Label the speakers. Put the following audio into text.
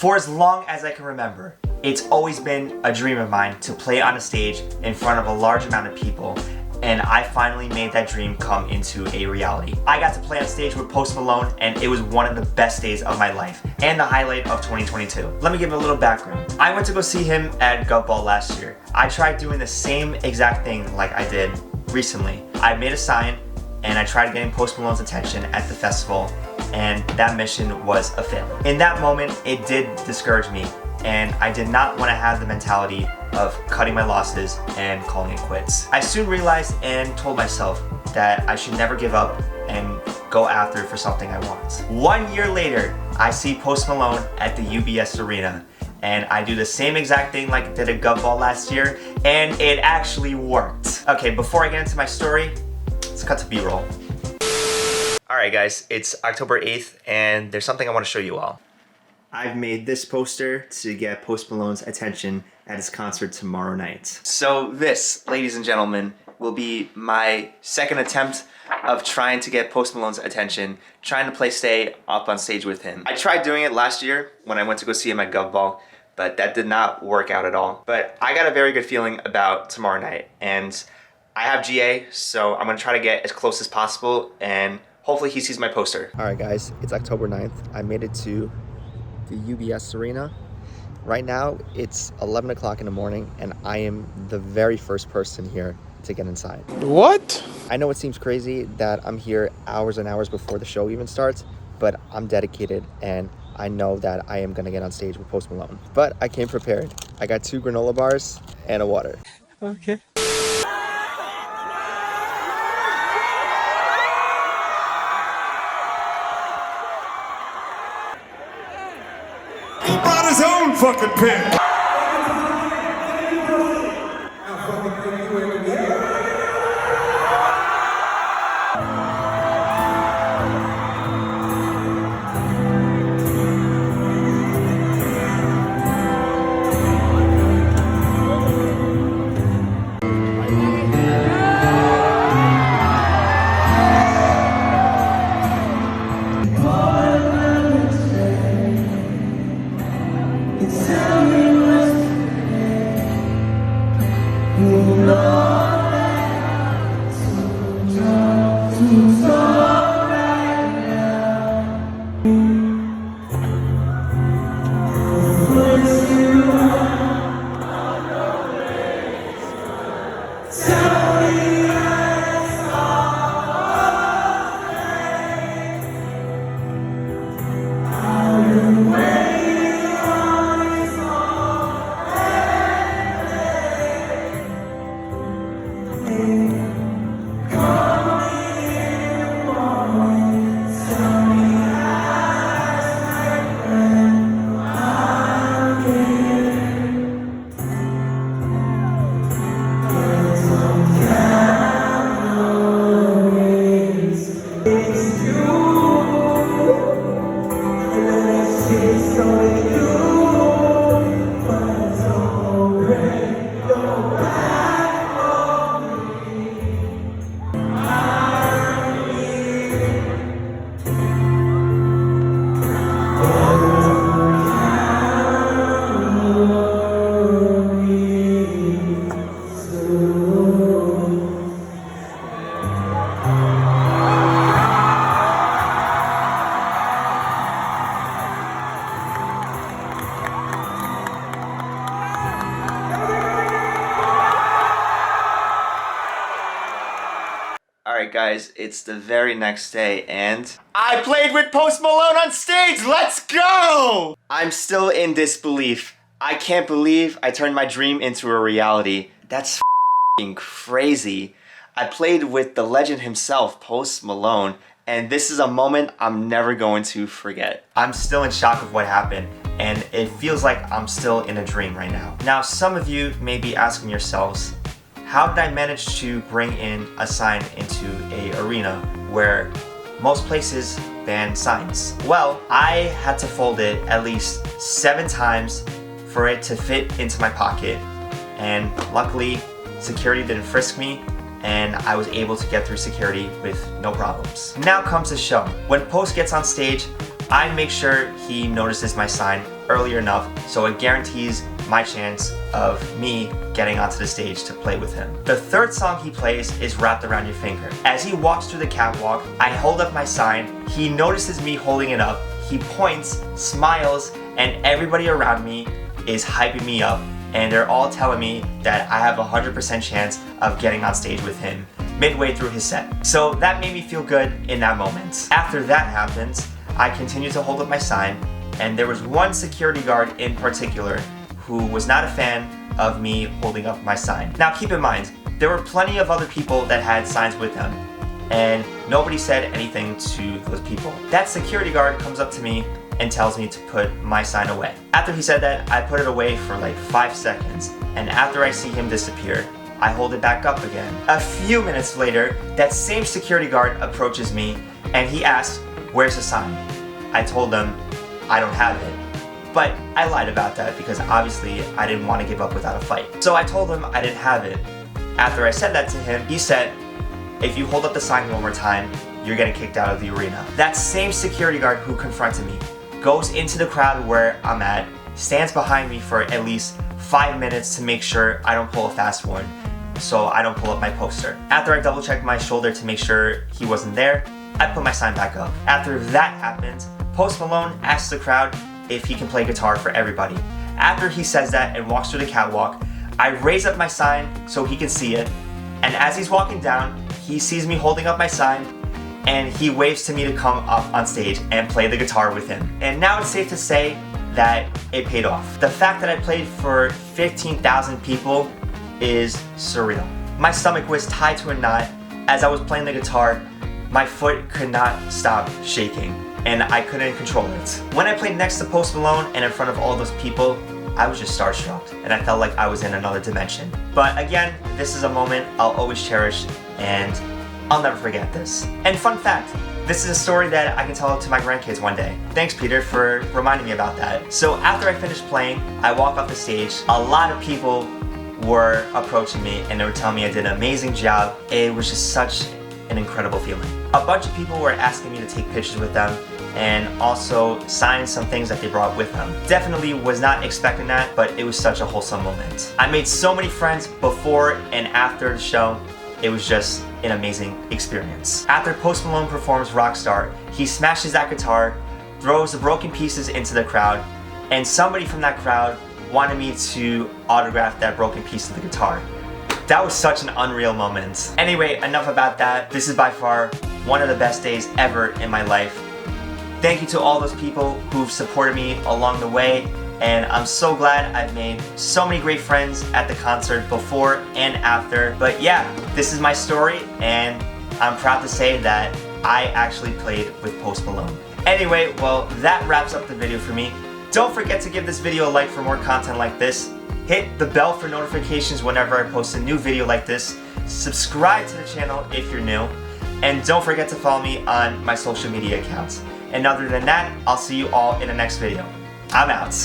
Speaker 1: For as long as I can remember, it's always been a dream of mine to play on a stage in front of a large amount of people, and I finally made that dream come into a reality. I got to play on stage with Post Malone, and it was one of the best days of my life and the highlight of 2022. Let me give a little background. I went to go see him at Gov Ball last year. I tried doing the same exact thing like I did recently. I made a sign and I tried getting Post Malone's attention at the festival, and that mission was a failure. In that moment, it did discourage me, and I did not want to have the mentality of cutting my losses and calling it quits. I soon realized and told myself that I should never give up and go after for something I want. 1 year later, I see Post Malone at the UBS Arena, and I do the same exact thing like I did at Gov Ball last year, and it actually worked. Okay, before I get into my story, let's cut to B-roll. Alright guys, it's October 8th, and there's something I want to show you all. I've made this poster to get Post Malone's attention at his concert tomorrow night. So this, ladies and gentlemen, will be my second attempt of trying to get Post Malone's attention, trying to stay up on stage with him. I tried doing it last year when I went to go see him at Gov Ball, but that did not work out at all. But I got a very good feeling about tomorrow night, and I have GA, so I'm gonna try to get as close as possible, and hopefully he sees my poster. All right guys, it's October 9th. I made it to the UBS Arena. Right now, it's 11 o'clock in the morning, and I am the very first person here to get inside.
Speaker 2: What?
Speaker 1: I know it seems crazy that I'm here hours and hours before the show even starts, but I'm dedicated, and I know that I am gonna get on stage with Post Malone. But I came prepared. I got 2 granola bars and a water.
Speaker 2: Okay.
Speaker 3: He brought his own fucking pen.
Speaker 1: Alright guys, it's the very next day, and I played with Post Malone on stage! Let's go! I'm still in disbelief. I can't believe I turned my dream into a reality. That's f***ing crazy. I played with the legend himself, Post Malone, and this is a moment I'm never going to forget. I'm still in shock of what happened, and it feels like I'm still in a dream right now. Now, some of you may be asking yourselves, how did I manage to bring in a sign into a arena where most places ban signs? Well, I had to fold it at least 7 times for it to fit into my pocket, and luckily security didn't frisk me, and I was able to get through security with no problems. Now comes the show. When Post gets on stage, I make sure he notices my sign earlier enough so it guarantees my chance of me getting onto the stage to play with him. The third song he plays is Wrapped Around Your Finger. As he walks through the catwalk, I hold up my sign, he notices me holding it up, he points, smiles, and everybody around me is hyping me up, and they're all telling me that I have a 100% chance of getting on stage with him midway through his set. So that made me feel good in that moment. After that happens, I continue to hold up my sign, and there was one security guard in particular who was not a fan of me holding up my sign. Now keep in mind, there were plenty of other people that had signs with them, and nobody said anything to those people. That security guard comes up to me and tells me to put my sign away. After he said that, I put it away for like 5 seconds, and after I see him disappear, I hold it back up again. A few minutes later, that same security guard approaches me and he asks, "Where's the sign?" I told him, "I don't have it." But I lied about that because obviously I didn't want to give up without a fight. So I told him I didn't have it. After I said that to him, he said, "If you hold up the sign one more time, you're getting kicked out of the arena." That same security guard who confronted me goes into the crowd where I'm at, stands behind me for at least 5 minutes to make sure I don't pull a fast one, so I don't pull up my poster. After I double checked my shoulder to make sure he wasn't there, I put my sign back up. After that happened, Post Malone asks the crowd if he can play guitar for everybody. After he says that and walks through the catwalk, I raise up my sign so he can see it, and as he's walking down, he sees me holding up my sign, and he waves to me to come up on stage and play the guitar with him. And now it's safe to say that it paid off. The fact that I played for 15,000 people is surreal. My stomach was tied to a knot. As I was playing the guitar, my foot could not stop shaking, and I couldn't control it. When I played next to Post Malone and in front of all those people, I was just starstruck, and I felt like I was in another dimension. But again, this is a moment I'll always cherish, and I'll never forget this. And fun fact, this is a story that I can tell to my grandkids one day. Thanks, Peter, for reminding me about that. So after I finished playing, I walk off the stage. A lot of people were approaching me, and they were telling me I did an amazing job. It was just such an incredible feeling. A bunch of people were asking me to take pictures with them and also sign some things that they brought with them. Definitely was not expecting that, but it was such a wholesome moment. I made so many friends before and after the show. It was just an amazing experience. After Post Malone performs Rockstar, he smashes that guitar, throws the broken pieces into the crowd, and somebody from that crowd wanted me to autograph that broken piece of the guitar. That was such an unreal moment. Anyway, enough about that. This is by far one of the best days ever in my life. Thank you to all those people who've supported me along the way, and I'm so glad I've made so many great friends at the concert before and after. But yeah, this is my story, and I'm proud to say that I actually played with Post Malone. Anyway, well, that wraps up the video for me. Don't forget to give this video a like for more content like this. Hit the bell for notifications whenever I post a new video like this. Subscribe to the channel if you're new. And don't forget to follow me on my social media accounts. And other than that, I'll see you all in the next video. I'm out.